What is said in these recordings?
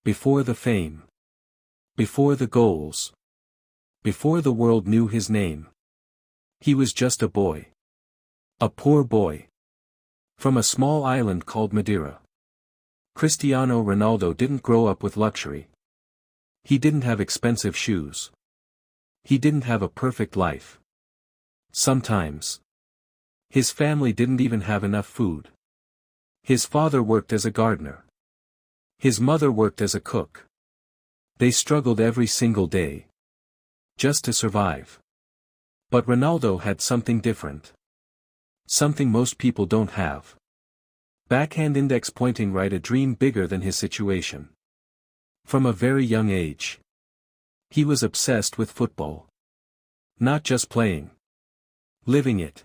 Before the fame. Before the goals. Before the world knew his name. He was just a boy. A poor boy. From a small island called Madeira. Cristiano Ronaldo didn't grow up with luxury. He didn't have expensive shoes. He didn't have a perfect life. Sometimes. His family didn't even have enough food. His father worked as a gardener. His mother worked as a cook. They struggled every single day. Just to survive. But Ronaldo had something different. Something most people don't have. Backhand index pointing right, a dream bigger than his situation. From a very young age. He was obsessed with football. Not just playing. Living it.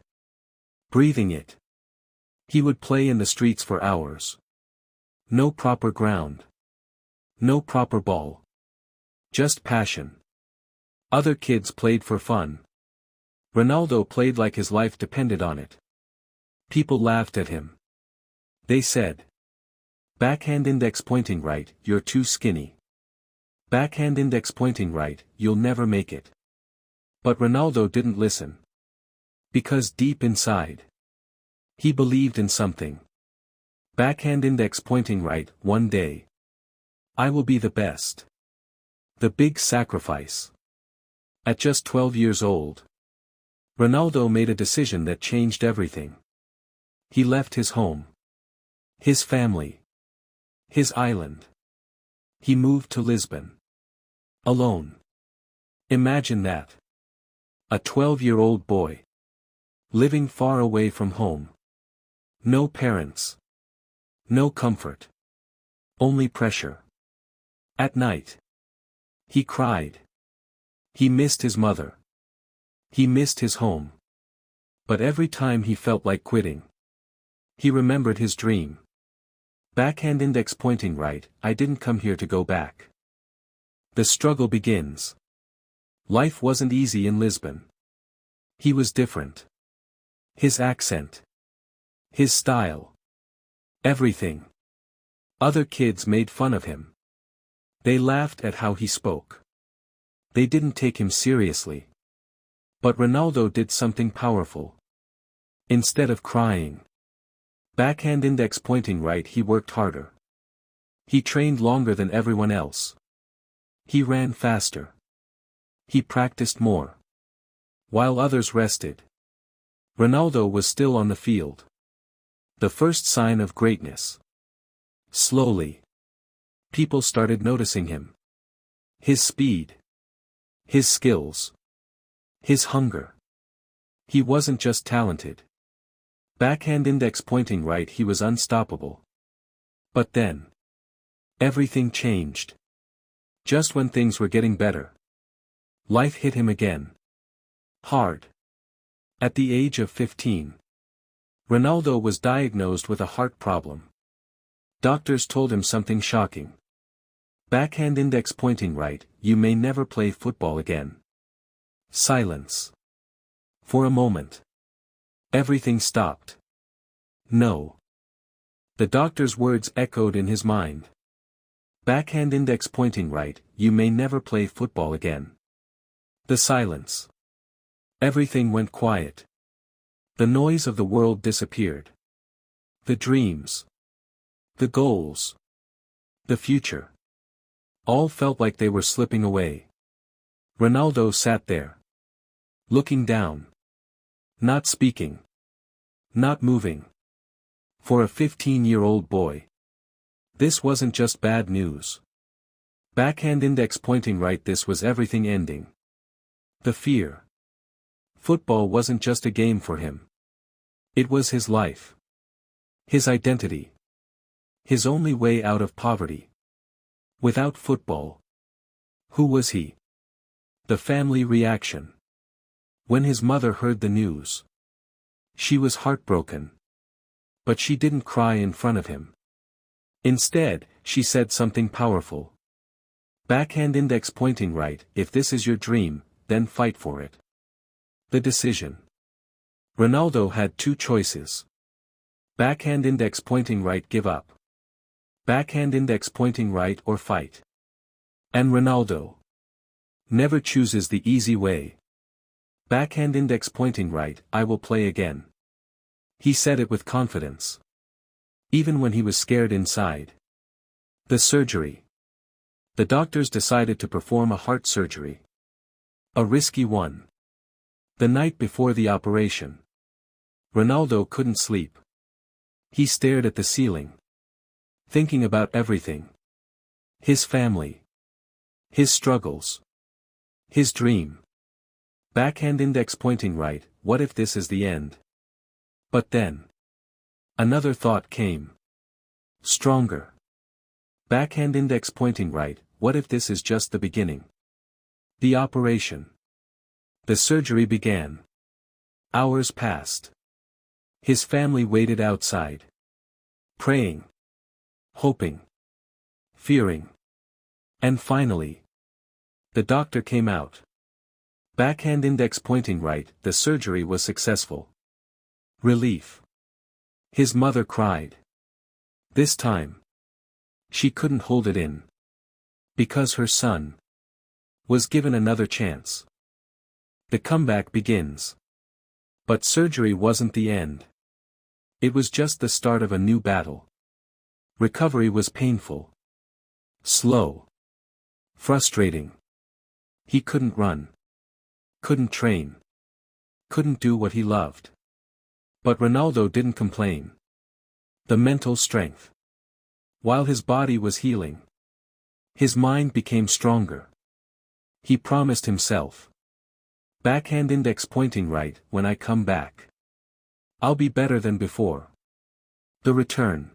Breathing it. He would play in the streets for hours. No proper ground. No proper ball. Just passion. Other kids played for fun. Ronaldo played like his life depended on it. People laughed at him. They said, "Backhand index pointing right, you're too skinny. Backhand index pointing right, you'll never make it." But Ronaldo didn't listen. Because deep inside, he believed in something. Backhand index pointing right, one day, I will be the best. The big sacrifice. At just 12 years old, Ronaldo made a decision that changed everything. He left his home. His family. His island. He moved to Lisbon. Alone. Imagine that. A 12-year-old boy. Living far away from home. No parents. No comfort. Only pressure. At night. He cried. He missed his mother. He missed his home. But every time he felt like quitting, he remembered his dream. Backhand index pointing right, I didn't come here to go back. The struggle begins. Life wasn't easy in Lisbon. He was different. His accent. His style. Everything. Other kids made fun of him. They laughed at how he spoke. They didn't take him seriously. But Ronaldo did something powerful. Instead of crying, backhand index pointing right, he worked harder. He trained longer than everyone else. He ran faster. He practiced more. While others rested, Ronaldo was still on the field. The first sign of greatness. Slowly, people started noticing him. His speed. His skills. His hunger. He wasn't just talented. Backhand index pointing right, he was unstoppable. But then, everything changed. Just when things were getting better, life hit him again. Hard. At the age of 15, Ronaldo was diagnosed with a heart problem. Doctors told him something shocking. Backhand index pointing right, you may never play football again. Silence. For a moment. Everything stopped. No. The doctor's words echoed in his mind. Backhand index pointing right, you may never play football again. The silence. Everything went quiet. The noise of the world disappeared. The dreams. The goals. The future. All felt like they were slipping away. Ronaldo sat there. Looking down. Not speaking. Not moving. For a 15-year-old boy, this wasn't just bad news. Backhand index pointing right, this was everything ending. The fear. Football wasn't just a game for him. It was his life. His identity. His only way out of poverty. Without football, who was he? The family reaction. When his mother heard the news, she was heartbroken. But she didn't cry in front of him. Instead, she said something powerful. Backhand index pointing right, if this is your dream, then fight for it. The decision. Ronaldo had two choices. Backhand index pointing right, give up. Backhand index pointing right or fight. And Ronaldo never chooses the easy way. Backhand index pointing right, I will play again. He said it with confidence. Even when he was scared inside. The surgery. The doctors decided to perform a heart surgery. A risky one. The night before the operation, Ronaldo couldn't sleep. He stared at the ceiling, thinking about everything. His family. His struggles. His dream. Backhand index pointing right, what if this is the end? But then, another thought came. Stronger. Backhand index pointing right, what if this is just the beginning? The operation. The surgery began. Hours passed. His family waited outside. Praying. Hoping. Fearing. And finally, the doctor came out. Backhand index pointing right, the surgery was successful. Relief. His mother cried. This time, she couldn't hold it in. Because her son was given another chance. The comeback begins. But surgery wasn't the end. It was just the start of a new battle. Recovery was painful. Slow. Frustrating. He couldn't run. Couldn't train. Couldn't do what he loved. But Ronaldo didn't complain. The mental strength. While his body was healing, his mind became stronger. He promised himself. Backhand index pointing right, when I come back, I'll be better than before. The return.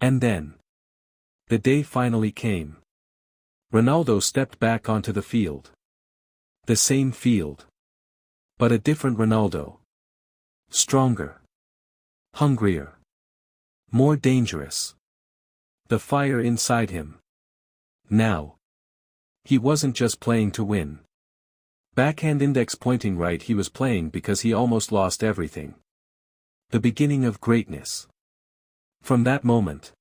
And then, the day finally came. Ronaldo stepped back onto the field. The same field. But a different Ronaldo. Stronger. Hungrier. More dangerous. The fire inside him. Now. He wasn't just playing to win. Backhand index pointing right, he was playing because he almost lost everything. The beginning of greatness. From that moment,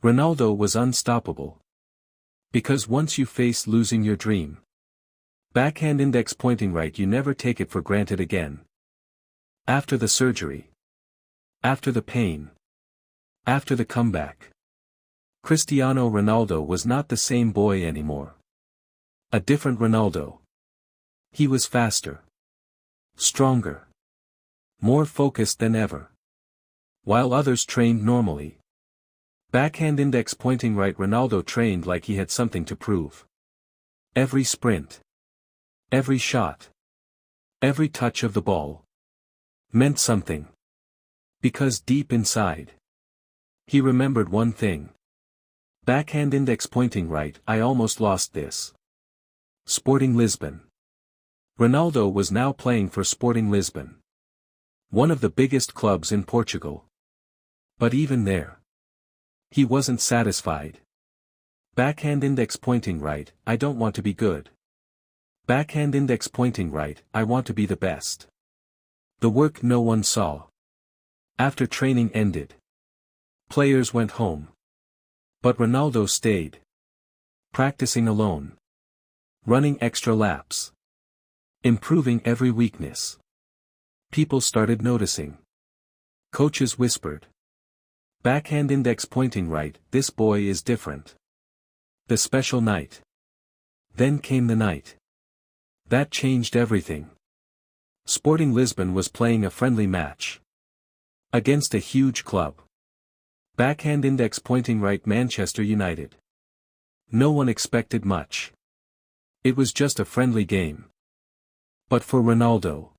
Ronaldo was unstoppable. Because once you face losing your dream, backhand index pointing right, you never take it for granted again. After the surgery. After the pain. After the comeback. Cristiano Ronaldo was not the same boy anymore. A different Ronaldo. He was faster. Stronger. More focused than ever. While others trained normally. Backhand index pointing right, Ronaldo trained like he had something to prove. Every sprint. Every shot. Every touch of the ball. Meant something. Because deep inside, he remembered one thing. Backhand index pointing right, I almost lost this. Sporting Lisbon. Ronaldo was now playing for Sporting Lisbon. One of the biggest clubs in Portugal. But even there, he wasn't satisfied. Backhand index pointing right, I don't want to be good. Backhand index pointing right, I want to be the best. The work no one saw. After training ended, players went home. But Ronaldo stayed. Practicing alone. Running extra laps. Improving every weakness. People started noticing. Coaches whispered. Backhand index pointing right, this boy is different. The special night. Then came the night. That changed everything. Sporting Lisbon was playing a friendly match. Against a huge club. Backhand index pointing right, Manchester United. No one expected much. It was just a friendly game. But for Ronaldo,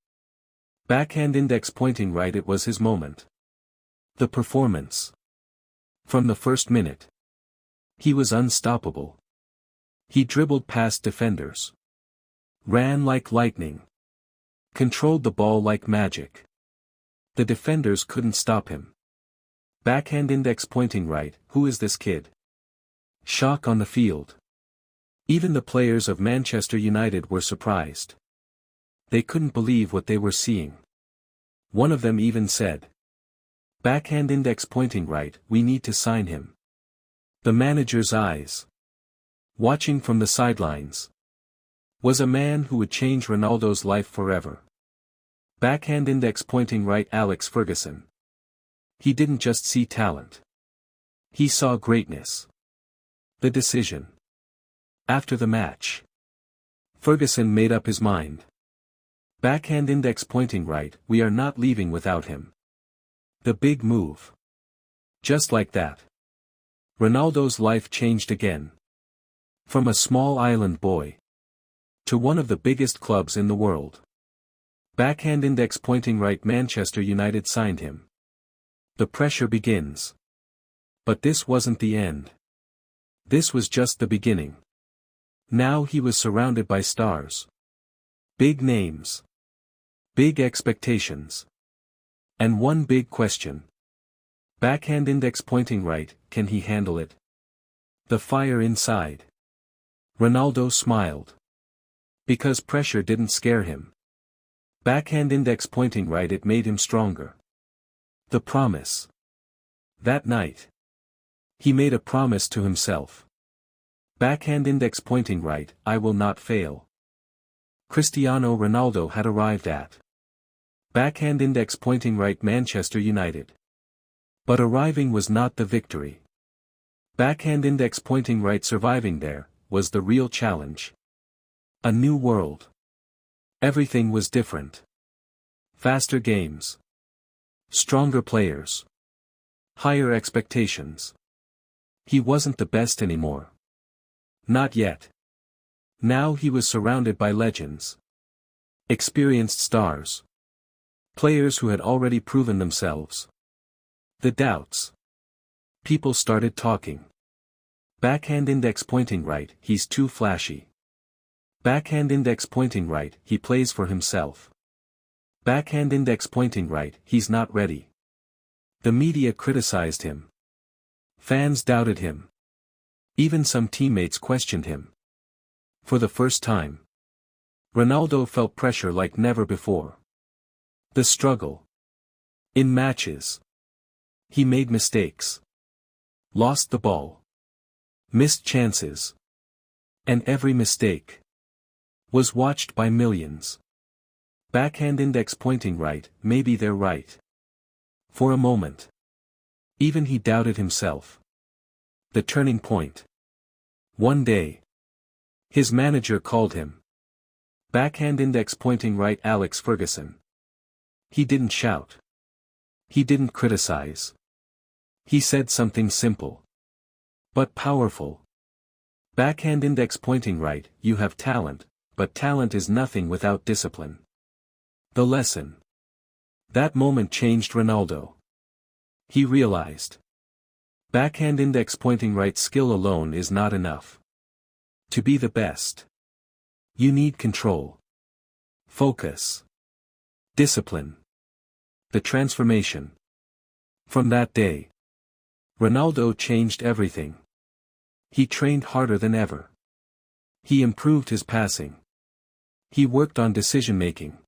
backhand index pointing right, it was his moment. The performance. From the first minute, he was unstoppable. He dribbled past defenders. Ran like lightning. Controlled the ball like magic. The defenders couldn't stop him. Backhand index pointing right, who is this kid? Shock on the field. Even the players of Manchester United were surprised. They couldn't believe what they were seeing. One of them even said, backhand index pointing right, we need to sign him. The manager's eyes, watching from the sidelines, was a man who would change Ronaldo's life forever. Backhand index pointing right Alex Ferguson. He didn't just see talent. He saw greatness. The decision. After the match, Ferguson made up his mind. Backhand index pointing right, we are not leaving without him. The big move. Just like that, Ronaldo's life changed again. From a small island boy to one of the biggest clubs in the world. Backhand index pointing right Manchester United signed him. The pressure begins. But this wasn't the end. This was just the beginning. Now he was surrounded by stars. Big names. Big expectations. And one big question. Backhand index pointing right, can he handle it? The fire inside. Ronaldo smiled. Because pressure didn't scare him. Backhand index pointing right, it made him stronger. The promise. That night, he made a promise to himself. Backhand index pointing right, I will not fail. Cristiano Ronaldo had arrived at backhand index pointing right Manchester United. But arriving was not the victory. Backhand index pointing right surviving there was the real challenge. A new world. Everything was different. Faster games. Stronger players. Higher expectations. He wasn't the best anymore. Not yet. Now he was surrounded by legends. Experienced stars. Players who had already proven themselves. The doubts. People started talking. Backhand index pointing right, he's too flashy. Backhand index pointing right, he plays for himself. Backhand index pointing right, he's not ready. The media criticized him. Fans doubted him. Even some teammates questioned him. For the first time, Ronaldo felt pressure like never before. The struggle. In matches. He made mistakes. Lost the ball. Missed chances. And every mistake was watched by millions. Backhand index pointing right, maybe they're right. For a moment. Even he doubted himself. The turning point. One day. His manager called him. Backhand index pointing right Alex Ferguson. He didn't shout. He didn't criticize. He said something simple. But powerful. Backhand index pointing right, you have talent, but talent is nothing without discipline. The lesson. That moment changed Ronaldo. He realized. Backhand index pointing right skill alone is not enough. To be the best. You need control. Focus. Discipline. The transformation. From that day, Ronaldo changed everything. He trained harder than ever. He improved his passing. He worked on decision-making.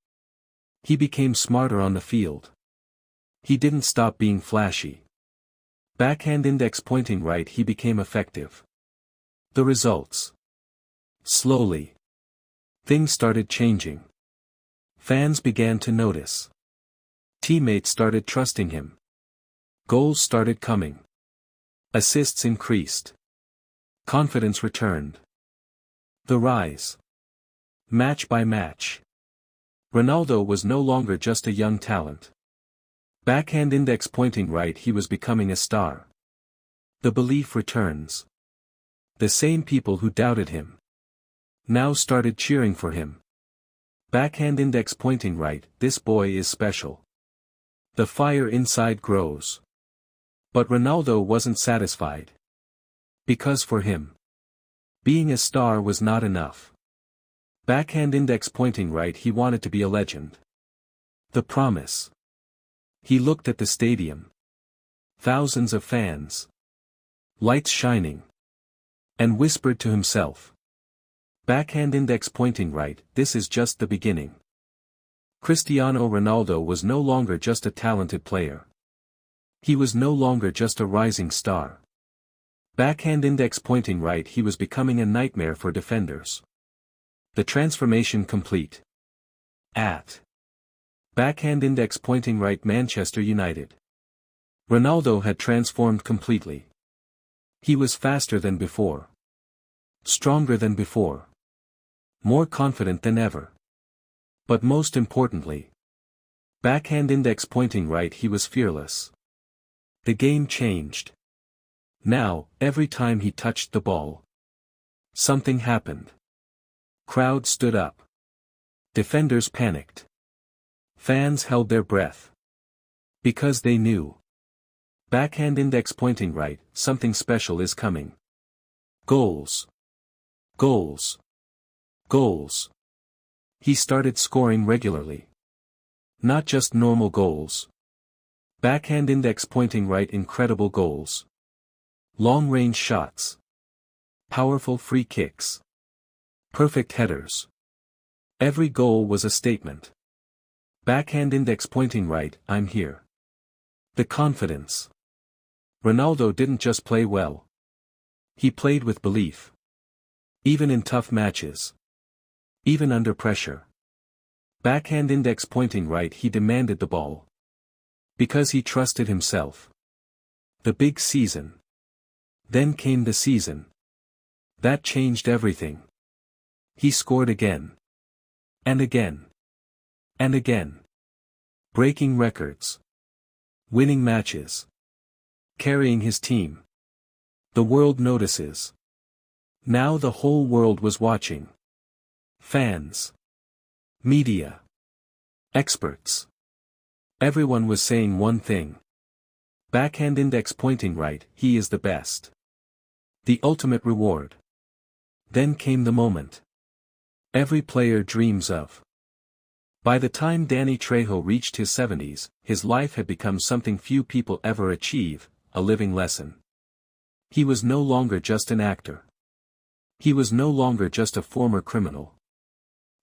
He became smarter on the field. He didn't stop being flashy. Backhand index pointing right, he became effective. The results. Slowly. Things started changing. Fans began to notice. Teammates started trusting him. Goals started coming. Assists increased. Confidence returned. The rise. Match by match. Ronaldo was no longer just a young talent. Backhand index pointing right, he was becoming a star. The belief returns. The same people who doubted him now started cheering for him. Backhand index pointing right, this boy is special. The fire inside grows. But Ronaldo wasn't satisfied. Because for him, being a star was not enough. Backhand index pointing right, he wanted to be a legend. The promise. He looked at the stadium. Thousands of fans. Lights shining. And whispered to himself. Backhand index pointing right, this is just the beginning. Cristiano Ronaldo was no longer just a talented player. He was no longer just a rising star. Backhand index pointing right. He was becoming a nightmare for defenders. The transformation complete. At backhand index pointing right. Manchester United. Ronaldo had transformed completely. He was faster than before. Stronger than before. More confident than ever. But most importantly, backhand index pointing right. He was fearless. The game changed. Now, every time he touched the ball, something happened. Crowd stood up. Defenders panicked. Fans held their breath. Because they knew. Backhand index pointing right, something special is coming. Goals. Goals. Goals. He started scoring regularly. Not just normal goals. Backhand index pointing right. Incredible goals. Long-range shots. Powerful free kicks. Perfect headers. Every goal was a statement. Backhand index pointing right. I'm here. The confidence. Ronaldo didn't just play well. He played with belief. Even in tough matches. Even under pressure. Backhand index pointing right. He demanded the ball. Because he trusted himself. The big season. Then came the season. That changed everything. He scored again. And again. And again. Breaking records. Winning matches. Carrying his team. The world notices. Now the whole world was watching. Fans. Media. Experts. Everyone was saying one thing. Backhand index pointing right. He is the best. The ultimate reward. Then came the moment. Every player dreams of. By the time Danny Trejo reached his 70s, his life had become something few people ever achieve, a living lesson. He was no longer just an actor. He was no longer just a former criminal.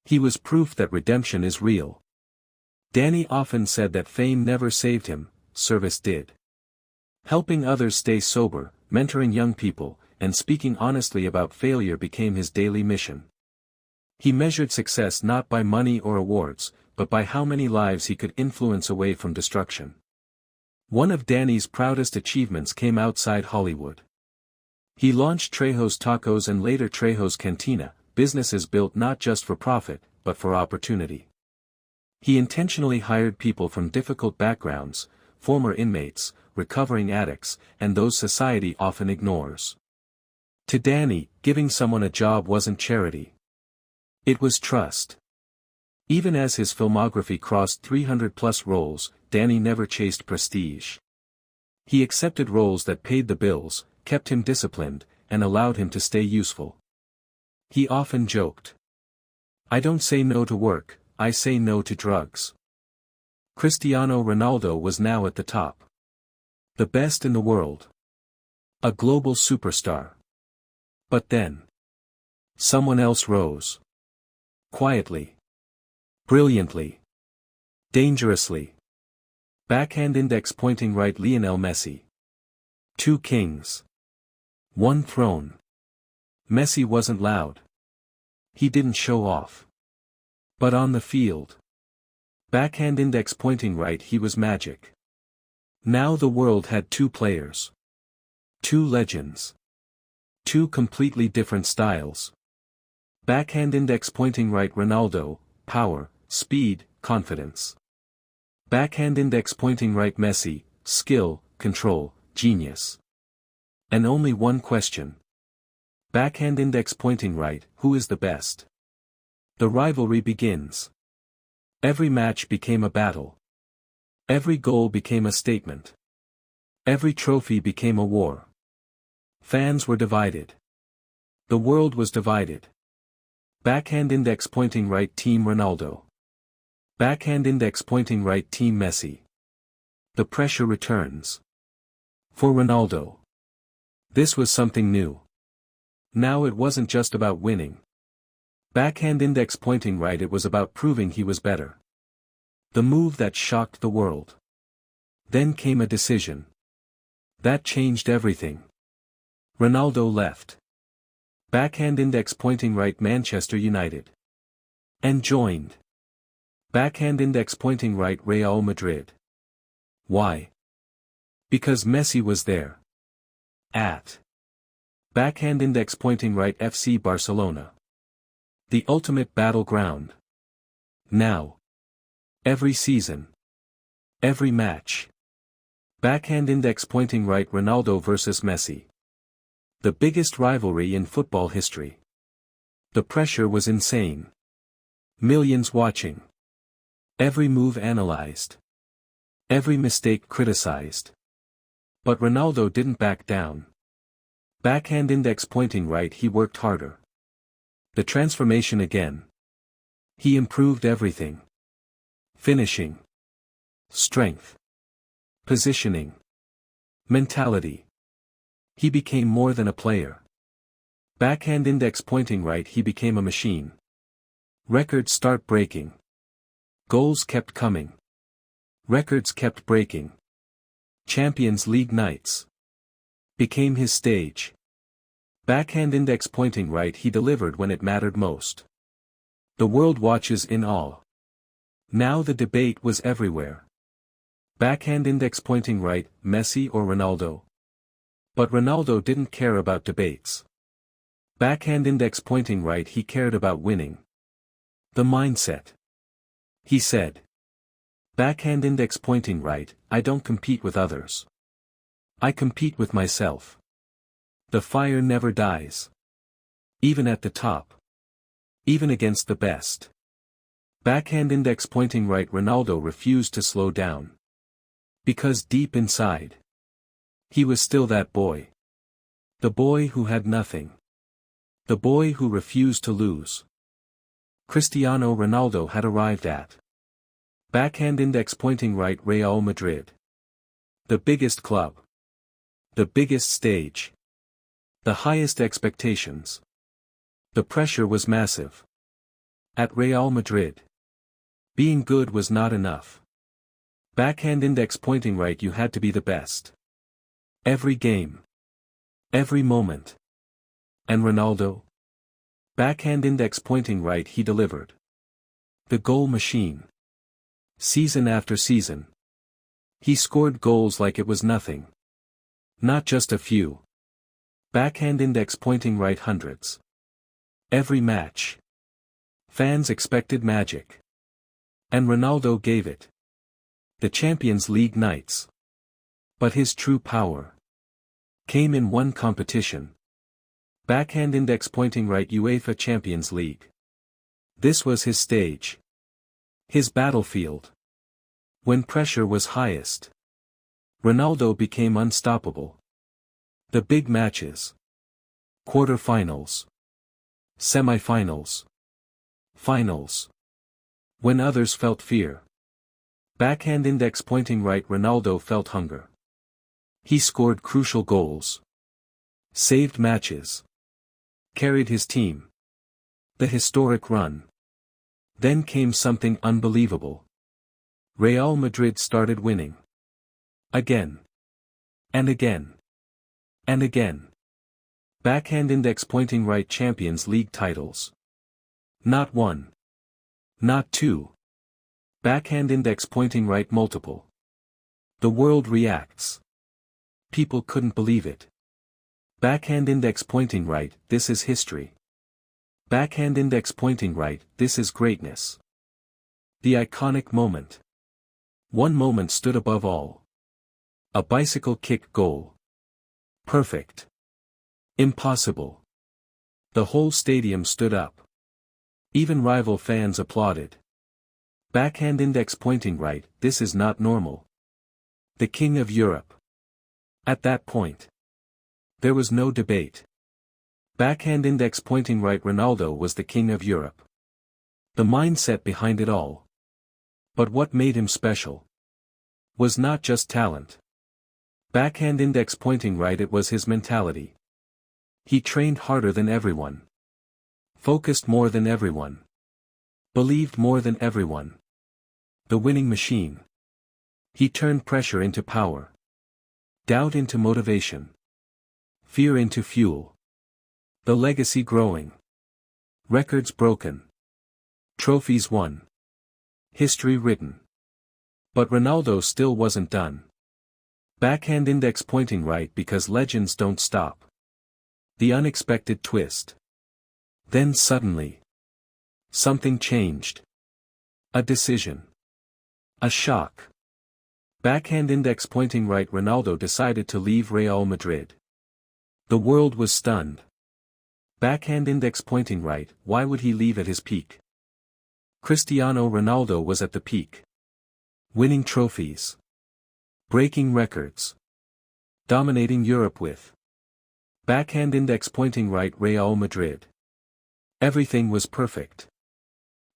He was proof that redemption is real. Danny often said that fame never saved him, service did. Helping others stay sober, mentoring young people, and speaking honestly about failure became his daily mission. He measured success not by money or awards, but by how many lives he could influence away from destruction. One of Danny's proudest achievements came outside Hollywood. He launched Trejo's Tacos and later Trejo's Cantina, businesses built not just for profit, but for opportunity. He intentionally hired people from difficult backgrounds, former inmates, recovering addicts, and those society often ignores. To Danny, giving someone a job wasn't charity. It was trust. Even as his filmography crossed 300+ roles, Danny never chased prestige. He accepted roles that paid the bills, kept him disciplined, and allowed him to stay useful. He often joked. I don't say no to work, I say no to drugs. Cristiano Ronaldo was now at the top. The best in the world. A global superstar. But then. Someone else rose. Quietly. Brilliantly. Dangerously. Backhand index pointing right. Lionel Messi. 2 kings. 1 throne. Messi wasn't loud. He didn't show off. But on the field. Backhand index pointing right. He was magic. Now the world had 2 players. 2 legends. 2 completely different styles. Backhand index pointing right. Ronaldo, power, speed, confidence. Backhand index pointing right. Messi, skill, control, genius. And only one question. Backhand index pointing right. Who is the best? The rivalry begins. Every match became a battle. Every goal became a statement. Every trophy became a war. Fans were divided. The world was divided. Backhand index pointing right. Team Ronaldo. Backhand index pointing right. Team Messi. The pressure returns. For Ronaldo. This was something new. Now it wasn't just about winning. Backhand index pointing right. It was about proving he was better. The move that shocked the world. Then came a decision. That changed everything. Ronaldo left. Backhand index pointing right Manchester United. And joined. Backhand index pointing right Real Madrid. Why? Because Messi was there. At. Backhand index pointing right FC Barcelona. The ultimate battleground. Now. Every season. Every match. Backhand index pointing right Ronaldo versus Messi. The biggest rivalry in football history. The pressure was insane. Millions watching. Every move analyzed. Every mistake criticized. But Ronaldo didn't back down. Backhand index pointing right, he worked harder. The transformation again. He improved everything. Finishing. Strength. Positioning. Mentality. He became more than a player. Backhand index pointing right, he became a machine. Records start breaking. Goals kept coming. Records kept breaking. Champions League nights became his stage. Backhand index pointing right, he delivered when it mattered most. The world watches in awe. Now the debate was everywhere. Backhand index pointing right, Messi or Ronaldo? But Ronaldo didn't care about debates. Backhand index pointing right, he cared about winning. The mindset. He said. Backhand index pointing right, I don't compete with others. I compete with myself. The fire never dies. Even at the top. Even against the best. Backhand index pointing right, Ronaldo refused to slow down. Because deep inside, he was still that boy. The boy who had nothing. The boy who refused to lose. Cristiano Ronaldo had arrived at. Backhand index pointing right, Real Madrid. The biggest club. The biggest stage. The highest expectations. The pressure was massive. At Real Madrid. Being good was not enough. Backhand index pointing right, you had to be the best. Every game. Every moment. And Ronaldo? Backhand index pointing right, he delivered. The goal machine. Season after season. He scored goals like it was nothing. Not just a few. Backhand index pointing right, hundreds. Every match. Fans expected magic. And Ronaldo gave it. The Champions League nights. But his true power came in one competition. Backhand index pointing right, UEFA Champions League. This was his stage. His battlefield. When pressure was highest. Ronaldo became unstoppable. The big matches. Quarter-finals. Semi-finals. Finals. When others felt fear. Backhand index pointing right, Ronaldo felt hunger. He scored crucial goals. Saved matches. Carried his team. The historic run. Then came something unbelievable. Real Madrid started winning. Again. And again. And again. Backhand index pointing right, Champions League titles. Not one. Not two. Backhand index pointing right, multiple. The world reacts. People couldn't believe it. Backhand index pointing right, this is history. Backhand index pointing right, this is greatness. The iconic moment. One moment stood above all. A bicycle kick goal. Perfect. Impossible. The whole stadium stood up. Even rival fans applauded. Backhand index pointing right, this is not normal. The King of Europe. At that point. There was no debate. Backhand index pointing right, Ronaldo was the King of Europe. The mindset behind it all. But what made him special? Was not just talent. Backhand index pointing right, it was his mentality. He trained harder than everyone. Focused more than everyone. Believed more than everyone. The winning machine. He turned pressure into power. Doubt into motivation. Fear into fuel. The legacy growing. Records broken. Trophies won. History written. But Ronaldo still wasn't done. Backhand index pointing right because legends don't stop. The unexpected twist. Then suddenly. Something changed. A decision. A shock. Backhand index pointing right Ronaldo decided to leave Real Madrid. The world was stunned. Backhand index pointing right, why would he leave at his peak? Cristiano Ronaldo was at the peak. Winning trophies. Breaking records. Dominating Europe with. Backhand index pointing right Real Madrid. Everything was perfect.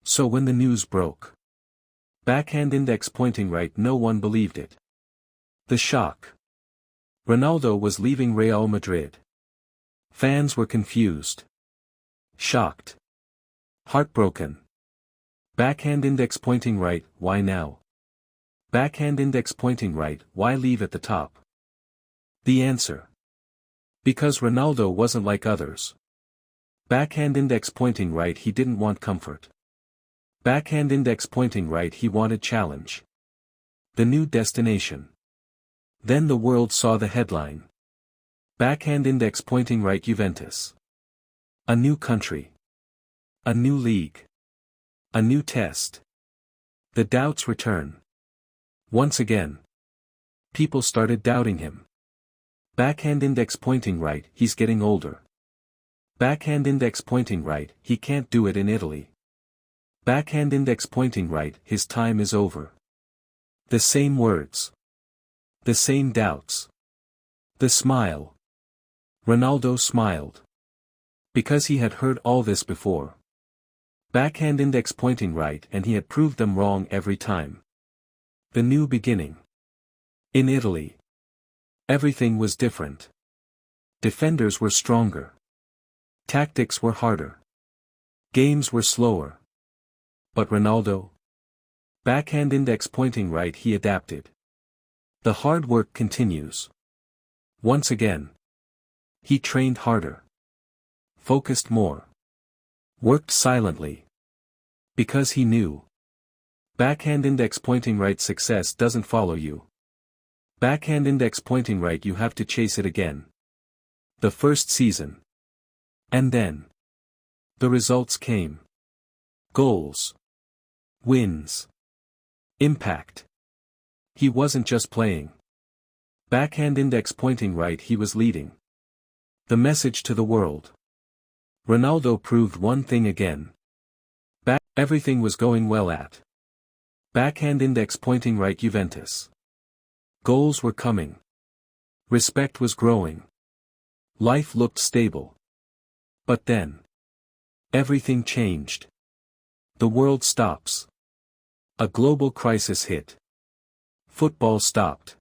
So when the news broke. Backhand index pointing right no one believed it. The shock. Ronaldo was leaving Real Madrid. Fans were confused. Shocked. Heartbroken. Backhand index pointing right, why now? Backhand index pointing right, why leave at the top? The answer. Because Ronaldo wasn't like others. Backhand index pointing right he didn't want comfort. Backhand index pointing right he wanted challenge. The new destination. Then the world saw the headline. Backhand index pointing right Juventus. A new country. A new league. A new test. The doubts return. Once again. People started doubting him. Backhand index pointing right, he's getting older. Backhand index pointing right, he can't do it in Italy. Backhand index pointing right, his time is over. The same words. The same doubts. The smile. Ronaldo smiled. Because he had heard all this before. Backhand index pointing right and he had proved them wrong every time. The new beginning. In Italy. Everything was different. Defenders were stronger. Tactics were harder. Games were slower. But Ronaldo? Backhand index pointing right he adapted. The hard work continues. Once again. He trained harder. Focused more. Worked silently. Because he knew. Backhand index pointing right success doesn't follow you. Backhand index pointing right you have to chase it again. The first season. And then. The results came. Goals. Wins. Impact. He wasn't just playing. Backhand index pointing right he was leading. The message to the world. Ronaldo proved one thing again. Everything was going well at. Backhand index pointing right Juventus. Goals were coming. Respect was growing. Life looked stable. But then. Everything changed. The world stops. A global crisis hit. Football stopped.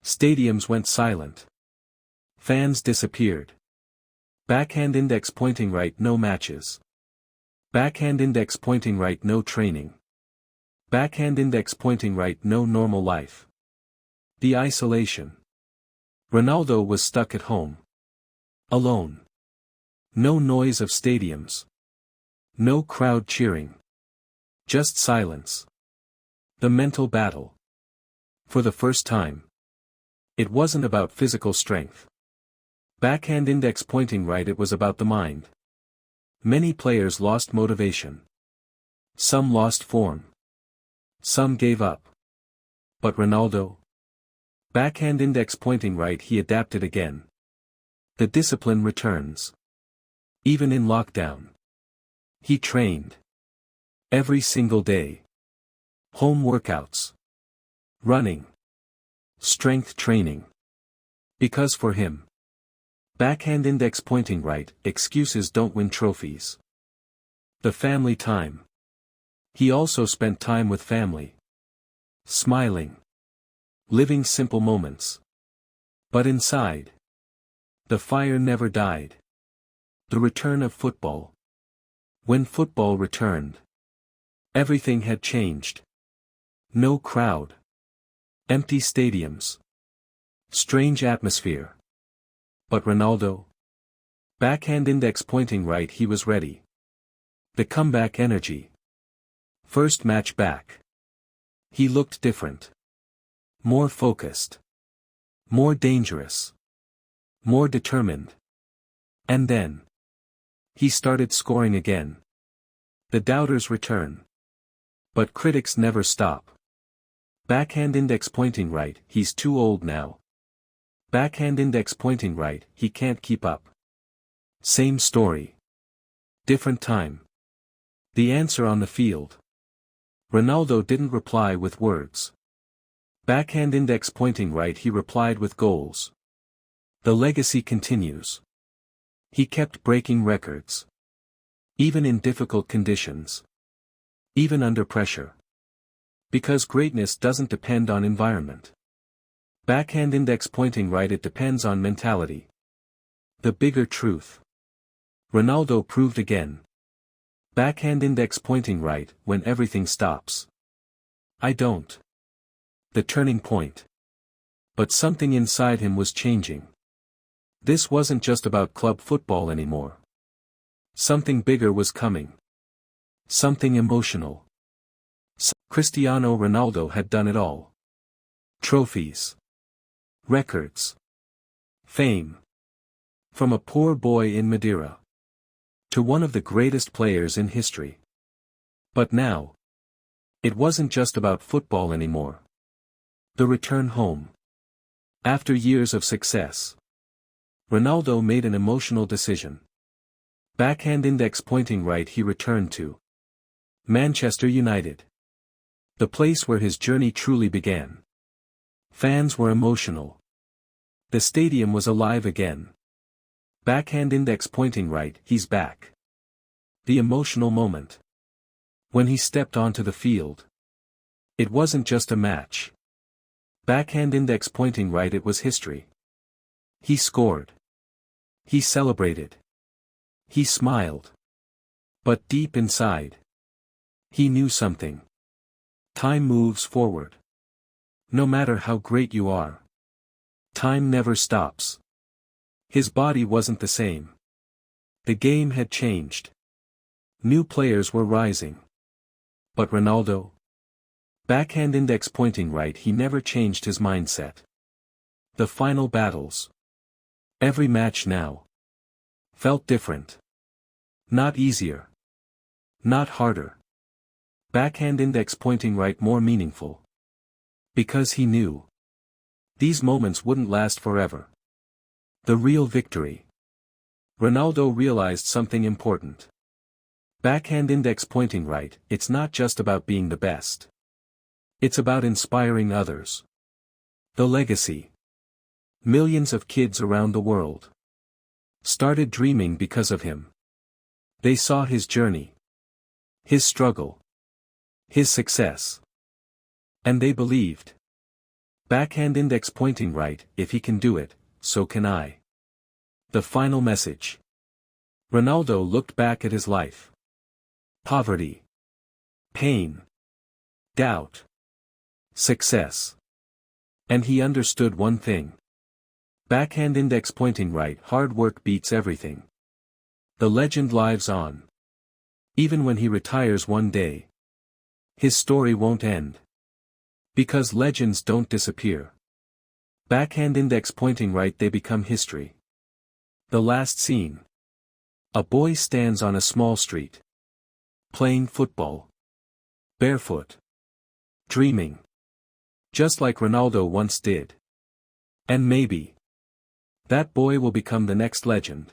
Stadiums went silent. Fans disappeared. Backhand index pointing right no matches. Backhand index pointing right no training. Backhand index pointing right no normal life. The isolation. Ronaldo was stuck at home. Alone. No noise of stadiums. No crowd cheering. Just silence. The mental battle. For the first time. It wasn't about physical strength. Backhand index pointing right it was about the mind. Many players lost motivation. Some lost form. Some gave up. But Ronaldo? Backhand index pointing right he adapted again. The discipline returns. Even in lockdown. He trained. Every single day. Home workouts. Running. Strength training. Because for him. Backhand index pointing right, excuses don't win trophies. The family time. He also spent time with family. Smiling. Living simple moments. But inside. The fire never died. The return of football. When football returned. Everything had changed. No crowd. Empty stadiums. Strange atmosphere. But Ronaldo? Backhand index pointing right, he was ready. The comeback energy. First match back. He looked different. More focused. More dangerous. More determined. And then he started scoring again. The doubters return. But critics never stop. Backhand index pointing right, he's too old now. Backhand index pointing right, he can't keep up. Same story. Different time. The answer on the field. Ronaldo didn't reply with words. Backhand index pointing right, he replied with goals. The legacy continues. He kept breaking records. Even in difficult conditions. Even under pressure. Because greatness doesn't depend on environment. Backhand index pointing right, it depends on mentality. The bigger truth. Ronaldo proved again. Backhand index pointing right, when everything stops. I don't. The turning point. But something inside him was changing. This wasn't just about club football anymore. Something bigger was coming. Something emotional. Cristiano Ronaldo had done it all. Trophies. Records. Fame. From a poor boy in Madeira. To one of the greatest players in history. But now. It wasn't just about football anymore. The return home. After years of success. Ronaldo made an emotional decision. Backhand index pointing right, he returned to Manchester United. The place where his journey truly began. Fans were emotional. The stadium was alive again. Backhand index pointing right, he's back. The emotional moment. When he stepped onto the field. It wasn't just a match. Backhand index pointing right, it was history. He scored. He celebrated. He smiled. But deep inside. He knew something. Time moves forward. No matter how great you are. Time never stops. His body wasn't the same. The game had changed. New players were rising. But Ronaldo? Backhand index pointing right, he never changed his mindset. The final battles. Every match now. Felt different. Not easier. Not harder. Backhand index pointing right, more meaningful. Because he knew. These moments wouldn't last forever. The real victory. Ronaldo realized something important. Backhand index pointing right, it's not just about being the best. It's about inspiring others. The legacy. Millions of kids around the world started dreaming because of him. They saw his journey. His struggle. His success. And they believed. Backhand index pointing right, if he can do it, so can I. The final message. Ronaldo looked back at his life. Poverty. Pain. Doubt. Success. And he understood one thing. Backhand index pointing right, hard work beats everything. The legend lives on. Even when he retires one day. His story won't end. Because legends don't disappear. Backhand index pointing right, they become history. The last scene. A boy stands on a small street. Playing football. Barefoot. Dreaming. Just like Ronaldo once did. And maybe. That boy will become the next legend.